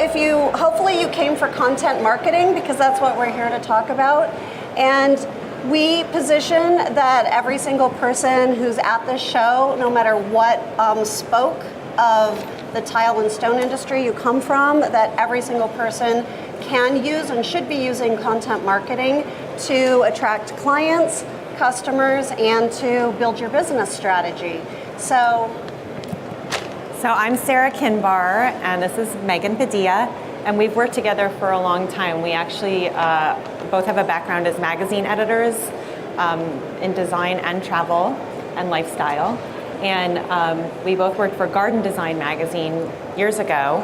hopefully you came for content marketing because that's what we're here to talk about. And we position that every single person who's at this show, no matter what spoke of the tile and stone industry you come from, that every single person can use and should be using content marketing to attract clients, customers, and to build your business strategy. So I'm Sarah Kinbar, and this is Megan Padilla, and we've worked together for a long time. We actually both have a background as magazine editors in design and travel and lifestyle. And we both worked for Garden Design magazine years ago,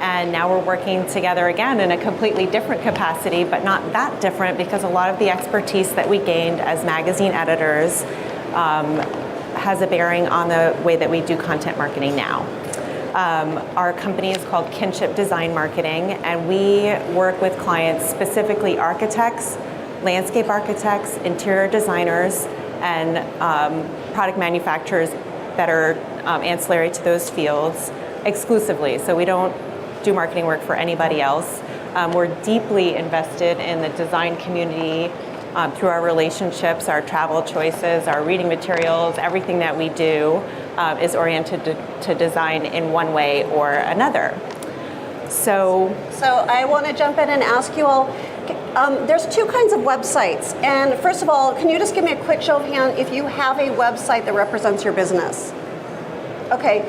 and now we're working together again in a completely different capacity, but not that different because a lot of the expertise that we gained as magazine editors has a bearing on the way that we do content marketing now. Our company is called Kinship Design Marketing, and we work with clients, specifically architects, landscape architects, interior designers, and product manufacturers that are ancillary to those fields exclusively. So we don't do marketing work for anybody else. We're deeply invested in the design community through our relationships, our travel choices, our reading materials. Everything that we do is oriented to design in one way or another. So I want to jump in and ask you all, there's two kinds of websites. And first of all, can you just give me a quick show of hands if you have a website that represents your business? Okay,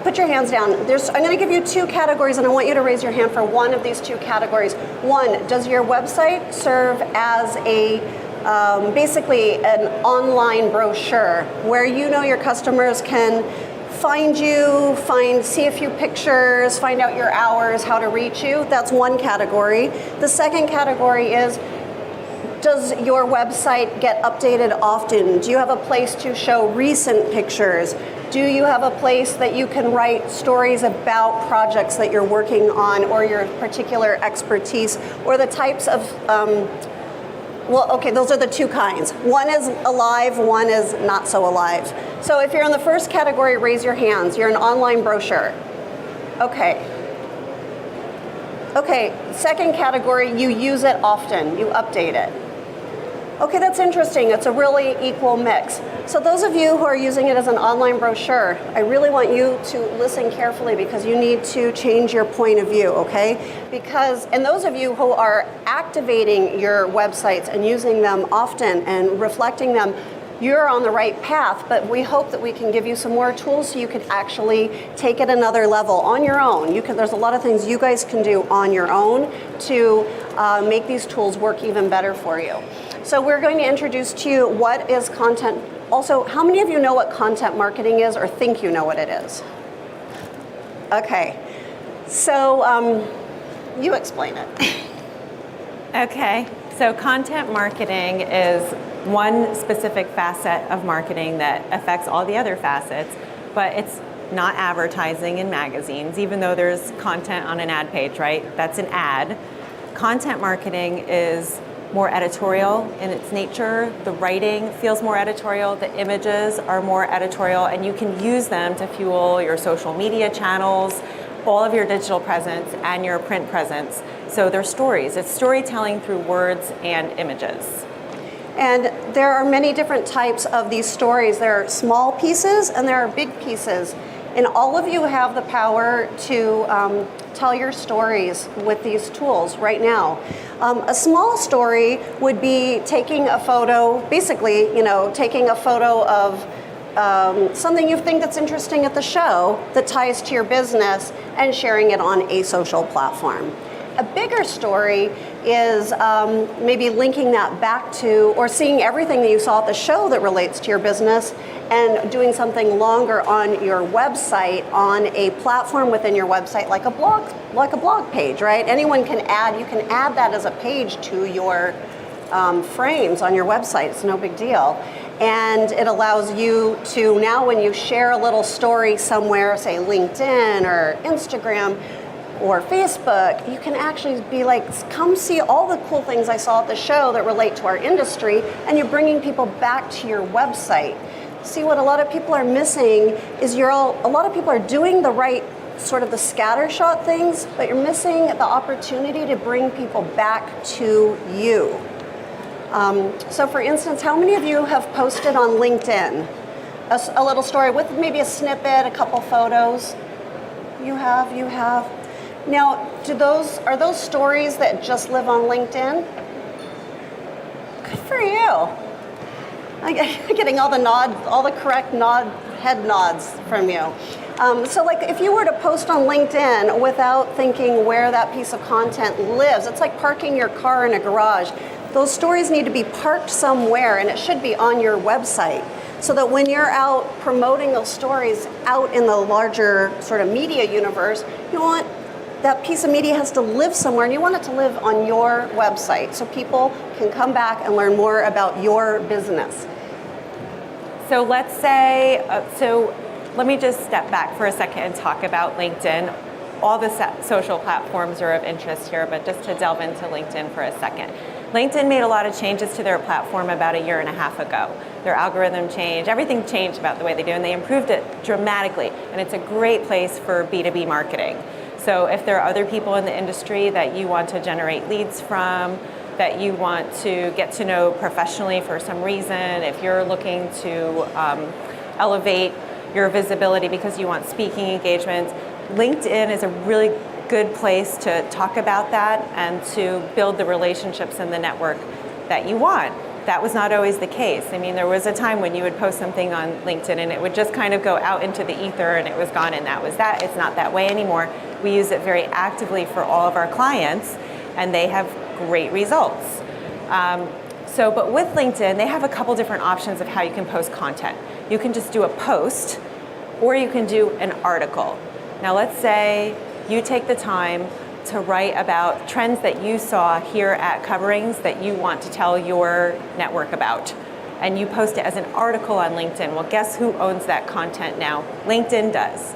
put your hands down. I'm going to give you two categories, and I want you to raise your hand for one of these two categories. One, does your website serve as a basically an online brochure where you know your customers can find you, see a few pictures, find out your hours, how to reach you? That's one category. The second category is, does your website get updated often? Do you have a place to show recent pictures? Do you have a place that you can write stories about projects that you're working on or your particular expertise or the types of, those are the two kinds. One is alive, one is not so alive. So if you're in the first category, raise your hands. You're an online brochure. Okay, second category, you use it often, you update it. Okay, that's interesting. It's a really equal mix. So those of you who are using it as an online brochure, I really want you to listen carefully because you need to change your point of view, okay? And those of you who are activating your websites and using them often and reflecting them, you're on the right path, but we hope that we can give you some more tools so you can actually take it another level on your own. There's a lot of things you guys can do on your own to make these tools work even better for you. So we're going to introduce to you what is content. Also, how many of you know what content marketing is or think you know what it is? Okay, so you explain it. Okay, so content marketing is one specific facet of marketing that affects all the other facets, but it's not advertising in magazines, even though there's content on an ad page, right? That's an ad. Content marketing is more editorial in its nature. The writing feels more editorial, the images are more editorial, and you can use them to fuel your social media channels, all of your digital presence, and your print presence. So they're stories. It's storytelling through words and images. And there are many different types of these stories. There are small pieces and there are big pieces. And all of you have the power to tell your stories with these tools right now. A small story would be taking a photo, basically, taking a photo of something you think that's interesting at the show that ties to your business and sharing it on a social platform. A bigger story is maybe linking that back to or seeing everything that you saw at the show that relates to your business and doing something longer on your website on a platform within your website like a blog page, right? You can add that as a page to your frames on your website. It's no big deal. And it allows you to now when you share a little story somewhere, say LinkedIn or Instagram, or Facebook, you can actually be like, come see all the cool things I saw at the show that relate to our industry, and you're bringing people back to your website. See, what a lot of people are missing is a lot of people are doing the right sort of the scattershot things, but you're missing the opportunity to bring people back to you. So for instance, how many of you have posted on LinkedIn a little story with maybe a snippet, a couple photos? You have. Now, are those stories that just live on LinkedIn? Good for you. I'm getting all the correct head nods from you. So like if you were to post on LinkedIn without thinking where that piece of content lives, it's like parking your car in a garage. Those stories need to be parked somewhere, and it should be on your website, so that when you're out promoting those stories out in the larger sort of media universe, you want that piece of media has to live somewhere, and you want it to live on your website so people can come back and learn more about your business. So let's say, let me just step back for a second and talk about LinkedIn. All the social platforms are of interest here, but just to delve into LinkedIn for a second. LinkedIn made a lot of changes to their platform about 1.5 years ago. Their algorithm changed, everything changed about the way they do, and they improved it dramatically. And it's a great place for B2B marketing. So if there are other people in the industry that you want to generate leads from, that you want to get to know professionally for some reason, if you're looking to elevate your visibility because you want speaking engagements, LinkedIn is a really good place to talk about that and to build the relationships and the network that you want. That was not always the case. I mean, there was a time when you would post something on LinkedIn and it would just kind of go out into the ether and it was gone and that was that. It's not that way anymore. We use it very actively for all of our clients and they have great results. But with LinkedIn, they have a couple different options of how you can post content. You can just do a post or you can do an article. Now let's say you take the time to write about trends that you saw here at Coverings that you want to tell your network about. And you post it as an article on LinkedIn. Well, guess who owns that content now? LinkedIn does.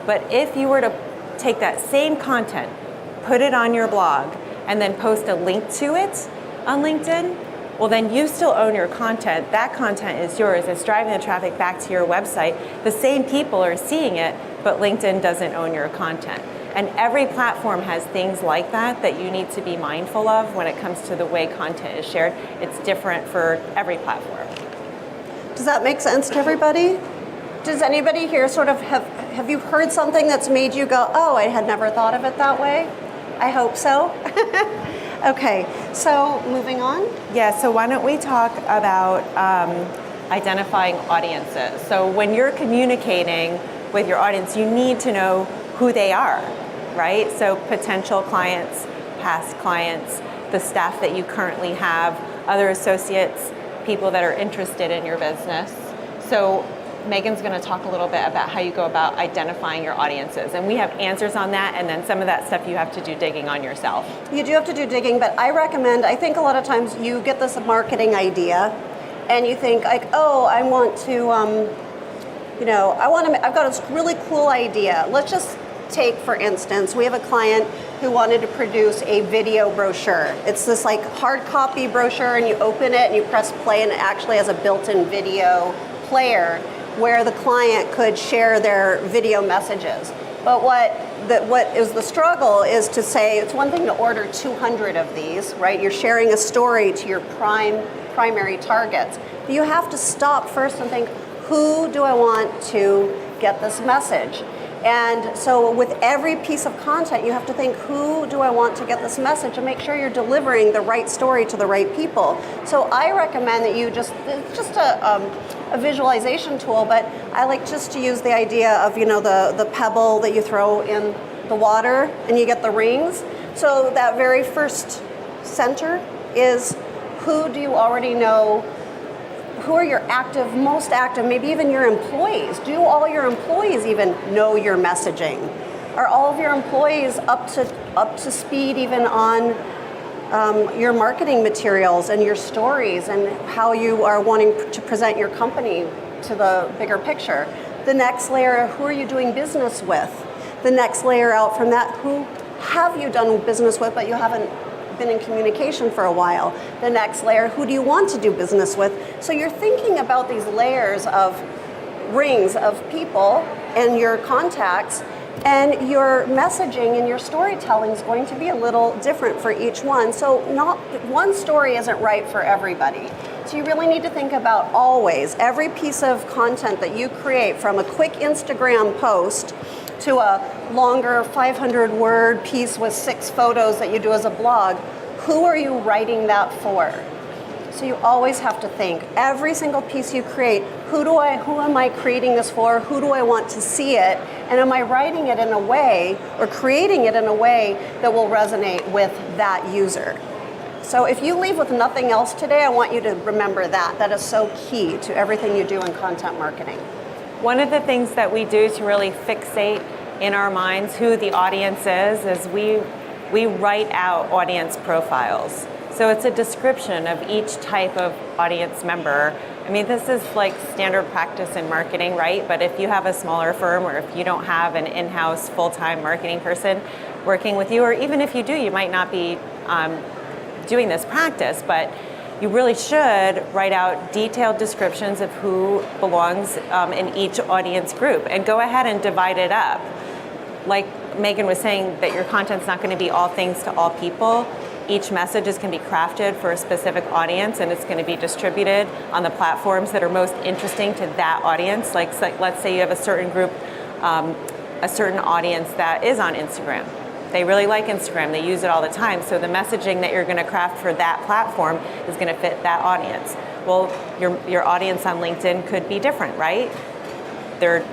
But if you were to take that same content, put it on your blog, and then post a link to it on LinkedIn, well then you still own your content. That content is yours. It's driving the traffic back to your website. The same people are seeing it, but LinkedIn doesn't own your content. And every platform has things like that that you need to be mindful of when it comes to the way content is shared. It's different for every platform. Does that make sense to everybody? Does anybody here sort of have you heard something that's made you go, oh, I had never thought of it that way? I hope so. Okay, so moving on. Yeah, so why don't we talk about identifying audiences. So when you're communicating with your audience, you need to know who they are, right? So potential clients, past clients, the staff that you currently have, other associates, people that are interested in your business. So Megan's going to talk a little bit about how you go about identifying your audiences. And we have answers on that, and then some of that stuff you have to do digging on yourself. You do have to do digging, but I think a lot of times you get this marketing idea, and you think like, oh, I want to, I've got this really cool idea. Let's just take, for instance, we have a client who wanted to produce a video brochure. It's this like hard copy brochure, and you open it and you press play, and it actually has a built-in video player where the client could share their video messages. But what is the struggle is to say, it's one thing to order 200 of these, right? You're sharing a story to your primary targets. But you have to stop first and think, who do I want to get this message? And so with every piece of content, you have to think, who do I want to get this message, and make sure you're delivering the right story to the right people. So I recommend that it's just a visualization tool, but I like just to use the idea of, the pebble that you throw in the water and you get the rings. So that very first center is, who do you already know? Who are your most active, maybe even your employees? Do all your employees even know your messaging? Are all of your employees up to speed even on your marketing materials and your stories and how you are wanting to present your company to the bigger picture? The next layer, who are you doing business with? The next layer out from that, who have you done business with but you haven't been in communication for a while? The next layer, who do you want to do business with? So you're thinking about these layers of rings of people and your contacts, And your messaging and your storytelling is going to be a little different for each one. So not one story isn't right for everybody. So you really need to think about always every piece of content that you create, from a quick Instagram post to a longer 500-word piece with 6 photos that you do as a blog. Who are you writing that for? So you always have to think, every single piece you create, who am I creating this for? Who do I want to see it? And am I writing it in a way or creating it in a way that will resonate with that user? So if you leave with nothing else today, I want you to remember that. That is so key to everything you do in content marketing. One of the things that we do to really fixate in our minds who the audience is we write out audience profiles. So it's a description of each type of audience member. I mean, this is like standard practice in marketing, right? But if you have a smaller firm, or if you don't have an in-house full-time marketing person working with you, or even if you do, you might not be doing this practice, but you really should write out detailed descriptions of who belongs in each audience group, and go ahead and divide it up. Like Megan was saying, that your content's not going to be all things to all people. Each message is going to be crafted for a specific audience, and it's going to be distributed on the platforms that are most interesting to that audience. Like let's say you have a certain group, a certain audience that is on Instagram. They really like Instagram. They use it all the time. So the messaging that you're going to craft for that platform is going to fit that audience. Well, your audience on LinkedIn could be different, right? They're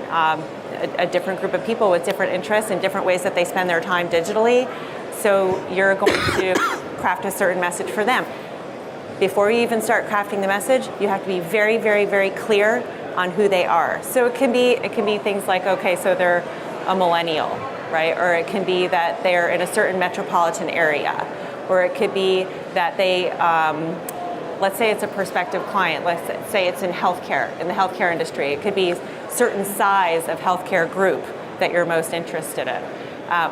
a different group of people with different interests and different ways that they spend their time digitally. So you're going to craft a certain message for them. Before you even start crafting the message, you have to be very, very, very clear on who they are. So it can be things like, okay, so they're a millennial, right? Or it can be that they're in a certain metropolitan area. Or it could be that they, let's say it's a prospective client. Let's say it's in healthcare, in the healthcare industry. It could be certain size of healthcare group that you're most interested in.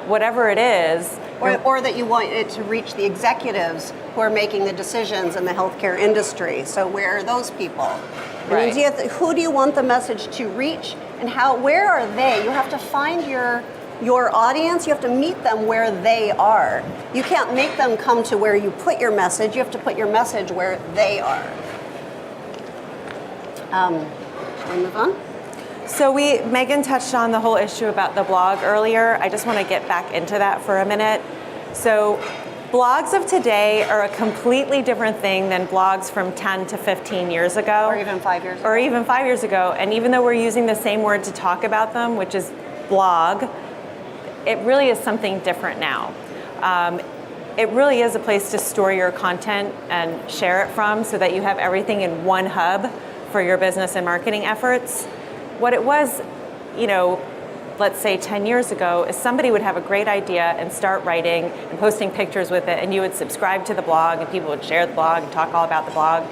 Whatever it is. Or that you want it to reach the executives who are making the decisions in the healthcare industry. So where are those people? Right. And who do you want the message to reach, and where are they? You have to find your audience. You have to meet them where they are. You can't make them come to where you put your message. You have to put your message where they are. Shall we move on? So Megan touched on the whole issue about the blog earlier. I just want to get back into that for a minute. So blogs of today are a completely different thing than blogs from 10 to 15 years ago. Or even 5 years ago. Or even 5 years ago. And even though we're using the same word to talk about them, which is blog, it really is something different now. It really is a place to store your content and share it from, so that you have everything in one hub for your business and marketing efforts. What it was, let's say 10 years ago, is somebody would have a great idea and start writing and posting pictures with it, and you would subscribe to the blog and people would share the blog and talk all about the blog.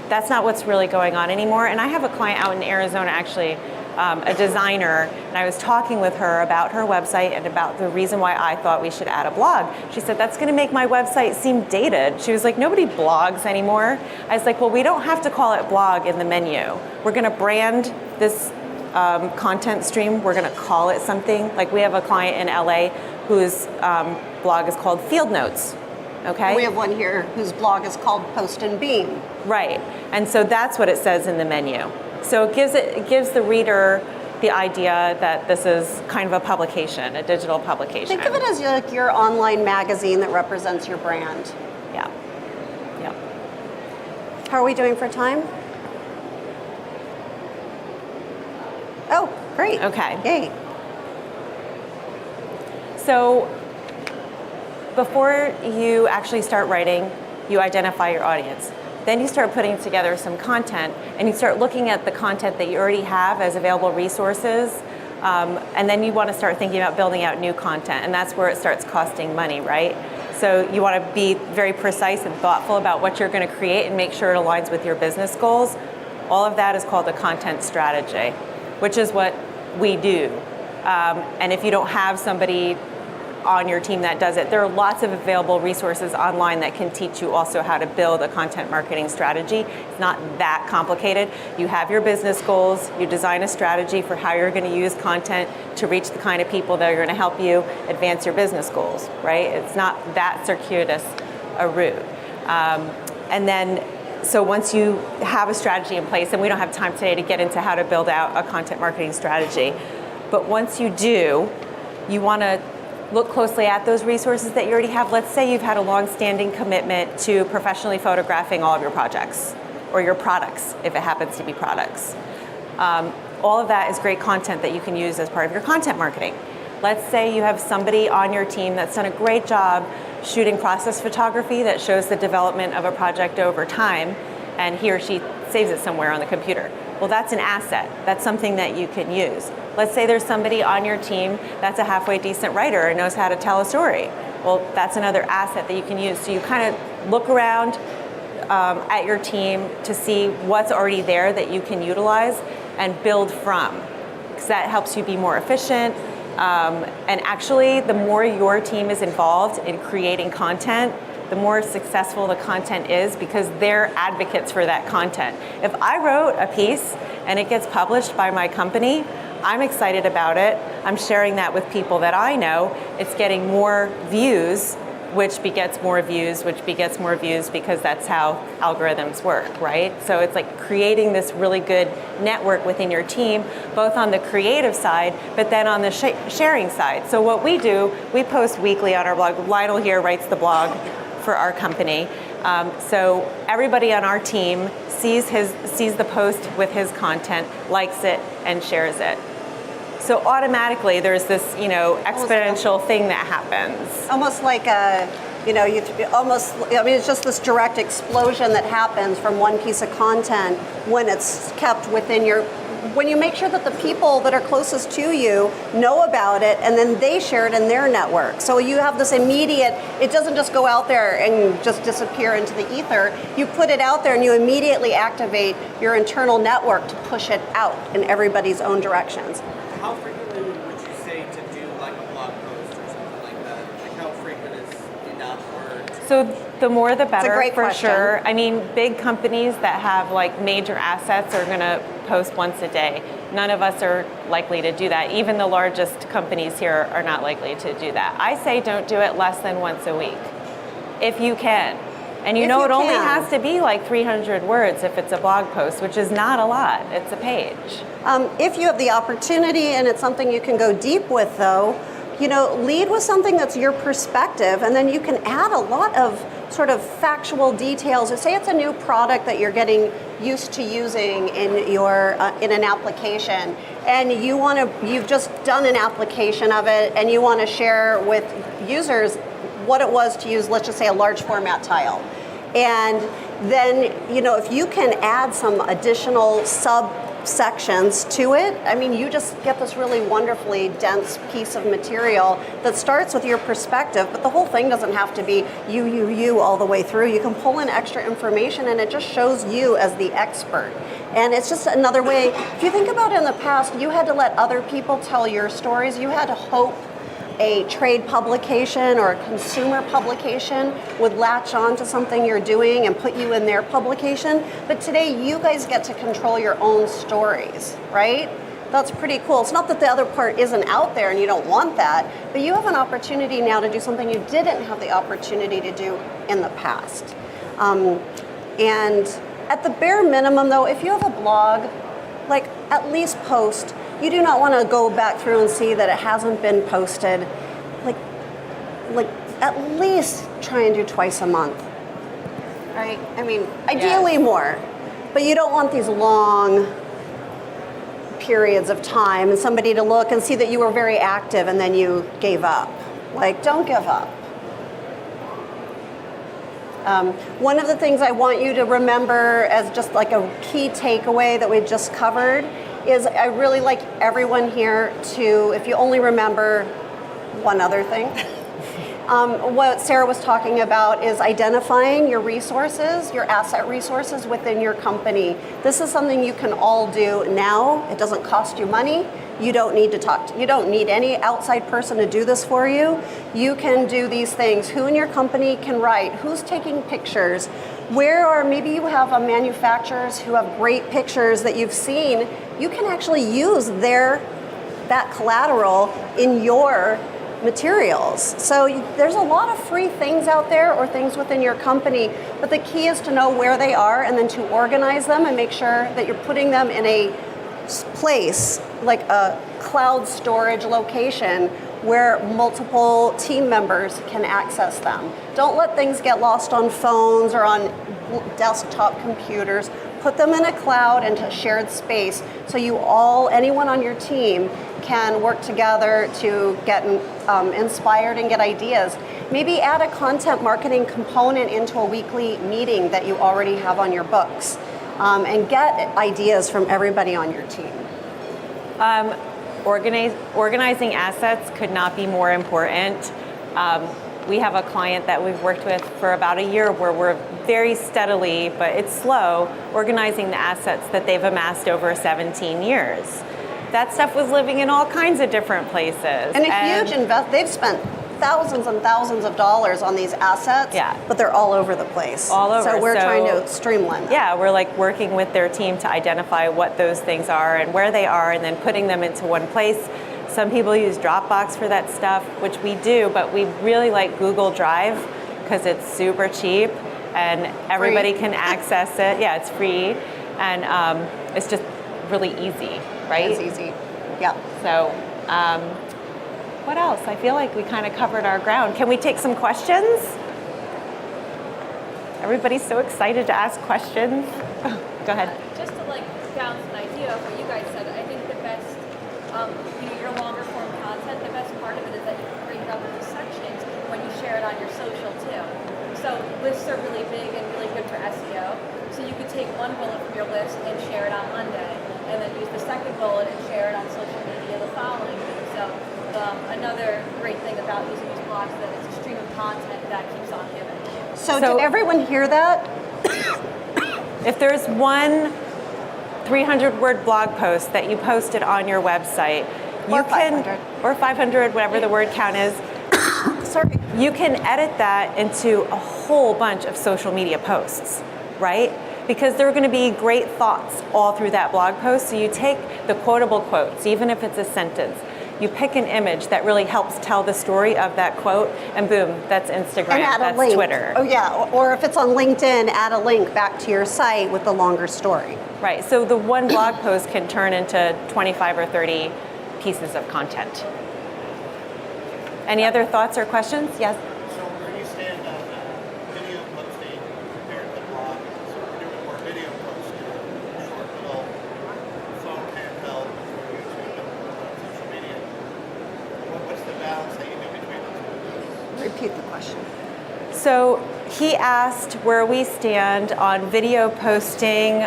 That's not what's really going on anymore. And I have a client out in Arizona, actually, a designer, and I was talking with her about her website and about the reason why I thought we should add a blog. She said, that's going to make my website seem dated. She was like, nobody blogs anymore. I was like, well, we don't have to call it blog in the menu. We're going to brand this content stream. We're going to call it something. Like, we have a client in LA whose blog is called Field Notes. Okay. We have one here whose blog is called Post and Beam. Right. And so that's what it says in the menu. So it gives the reader the idea that this is kind of a publication, a digital publication. Think of it as like your online magazine that represents your brand. Yeah. Yeah. How are we doing for time? Oh, great. Okay. Yay. So before you actually start writing, you identify your audience. Then you start putting together some content, and you start looking at the content that you already have as available resources, and then you want to start thinking about building out new content, and that's where it starts costing money, right? So you want to be very precise and thoughtful about what you're going to create and make sure it aligns with your business goals. All of that is called a content strategy, which is what we do. And if you don't have somebody on your team that does it. There are lots of available resources online that can teach you also how to build a content marketing strategy. It's not that complicated. You have your business goals, you design a strategy for how you're going to use content to reach the kind of people that are going to help you advance your business goals, right? It's not that circuitous a route. And then, so once you have a strategy in place, and we don't have time today to get into how to build out a content marketing strategy, but once you do, you want to look closely at those resources that you already have. Let's say you've had a long-standing commitment to professionally photographing all of your projects, or your products, if it happens to be products. All of that is great content that you can use as part of your content marketing. Let's say you have somebody on your team that's done a great job shooting process photography that shows the development of a project over time, and he or she saves it somewhere on the computer. Well, that's an asset. That's something that you can use. Let's say there's somebody on your team that's a halfway decent writer and knows how to tell a story. Well, that's another asset that you can use. So you kind of look around at your team to see what's already there that you can utilize and build from, because that helps you be more efficient. And actually, the more your team is involved in creating content, the more successful the content is, because they're advocates for that content. If I wrote a piece and it gets published by my company, I'm excited about it. I'm sharing that with people that I know. It's getting more views, which begets more views, which begets more views, because that's how algorithms work, right? So it's like creating this really good network within your team, both on the creative side, but then on the sharing side. So what we do, we post weekly on our blog. Lionel here writes the blog for our company. So everybody on our team sees the post with his content, likes it, and shares it. So automatically there's this, exponential thing that happens. Almost like it's just this direct explosion that happens from one piece of content when it's kept within when you make sure that the people that are closest to you know about it, and then they share it in their network. So you have this immediate, it doesn't just go out there and just disappear into the ether. You put it out there and you immediately activate your internal network to push it out in everybody's own directions. How frequently would you say to do like a blog post or something like that? Like how frequent is enough? Or So the more the better, great for question. sure. I mean, big companies that have like major assets are going to post once a day. None of us are likely to do that. Even the largest companies here are not likely to do that. I say don't do it less than once a week, if you can. And it only has to be like 300 words if it's a blog post, which is not a lot. It's a page. If you have the opportunity and it's something you can go deep with, though, lead with something that's your perspective, and then you can add a lot of sort of factual details. Say it's a new product that you're getting used to using in your in an application, and you've just done an application of it, and you want to share with users what it was to use, let's just say, a large format tile. And then, if you can add some additional subsections to it, I mean, you just get this really wonderfully dense piece of material that starts with your perspective, but the whole thing doesn't have to be you all the way through. You can pull in extra information, and it just shows you as the expert. And it's just another way. If you think about it, in the past, you had to let other people tell your stories. You had to hope a trade publication or a consumer publication would latch on to something you're doing and put you in their publication. But today, you guys get to control your own stories, right? That's pretty cool. It's not that the other part isn't out there and you don't want that, but you have an opportunity now to do something you didn't have the opportunity to do in the past. And at the bare minimum, though, if you have a blog, like, at least post. You do not want to go back through and see that it hasn't been posted. Like at least try and do twice a month, right? I mean, ideally more, but you don't want these long periods of time and somebody to look and see that you were very active and then you gave up. Like, don't give up. One of the things I want you to remember as just like a key takeaway that we just covered is I really like everyone here to, if you only remember one other thing, What Sarah was talking about is identifying your resources, your asset resources within your company. This is something you can all do now. It doesn't cost you money. You don't need to you don't need any outside person to do this for you. You can do these things. Who in your company can write? Who's taking pictures? Where are, maybe you have manufacturers who have great pictures that you've seen. You can actually use that collateral in your materials. So there's a lot of free things out there or things within your company, but the key is to know where they are and then to organize them and make sure that you're putting them in a place like a cloud storage location where multiple team members can access them. Don't let things get lost on phones or on desktop computers. Put them in a cloud and a shared space so anyone on your team can work together to get inspired and get ideas. Maybe add a content marketing component into a weekly meeting that you already have on your books and get ideas from everybody on your team. Organizing assets could not be more important. We have a client that we've worked with for about a year where we're very steadily, but it's slow, organizing the assets that they've amassed over 17 years. That stuff was living in all kinds of different places. And huge they've spent thousands and thousands of dollars on these assets, but they're all over the place. All over. So we're trying to streamline that. Yeah, we're like working with their team to identify what those things are and where they are and then putting them into one place. Some people use Dropbox for that stuff, which we do, but we really like Google Drive because it's super cheap and everybody can access it. Yeah, it's free and it's just really easy, right? It's easy, yeah. So what else? I feel like we kind of covered our ground. Can we take some questions? Everybody's so excited to ask questions. Go ahead. Just to bounce an idea of what you guys said, I think the best, your longer form content, the best part of it is that you can break it up into sections when you share it on your social too. So lists are really big and really good for SEO. So you could take one bullet from your list and share it on Monday, and then use the second bullet and share it on social media the following week. So another great thing about using these blogs is that it's a stream of content that keeps on giving. So did everyone hear that? If there's one 300-word blog post that you posted on your website, Or 500. Or 500, whatever the word count is, Sorry. you can edit that into a whole bunch of social media posts, right? Because there are going to be great thoughts all through that blog post. So you take the quotable quotes, even if it's a sentence, you pick an image that really helps tell the story of that quote, and boom, that's Instagram, And add a that's link. Twitter. Oh yeah, or if it's on LinkedIn, add a link back to your site with the longer story. Right, so the one blog post can turn into 25 or 30 pieces of content. Any other thoughts or questions? Yes? So where do you stand on video posting compared to blog? So we're doing more video posting, short little phone handheld for YouTube and social media. What's the balance that you do between those two? Repeat the question. So he asked where we stand on video posting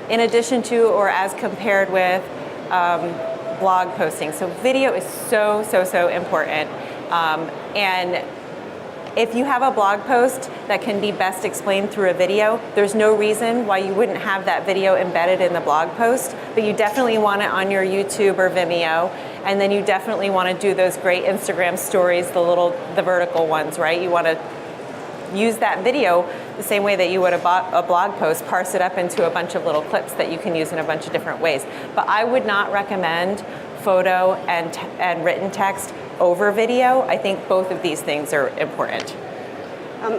in addition to or as compared with blog posting. So video is so important. And if you have a blog post that can be best explained through a video, there's no reason why you wouldn't have that video embedded in the blog post, but you definitely want it on your YouTube or Vimeo. And then you definitely want to do those great Instagram stories, the vertical ones, right? You want to use that video the same way that you would a blog post, parse it up into a bunch of little clips that you can use in a bunch of different ways. But I would not recommend photo and written text over video. I think both of these things are important.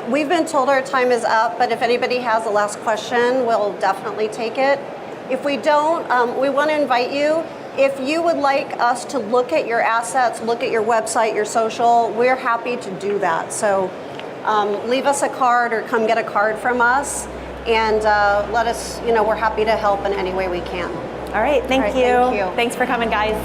We've been told our time is up, but if anybody has a last question, we'll definitely take it. If we don't, we want to invite you. If you would like us to look at your assets, look at your website, your social, we're happy to do that. So leave us a card or come get a card from us and let us, we're happy to help in any way we can. All right, thank you. Thank you. Thanks for coming, guys.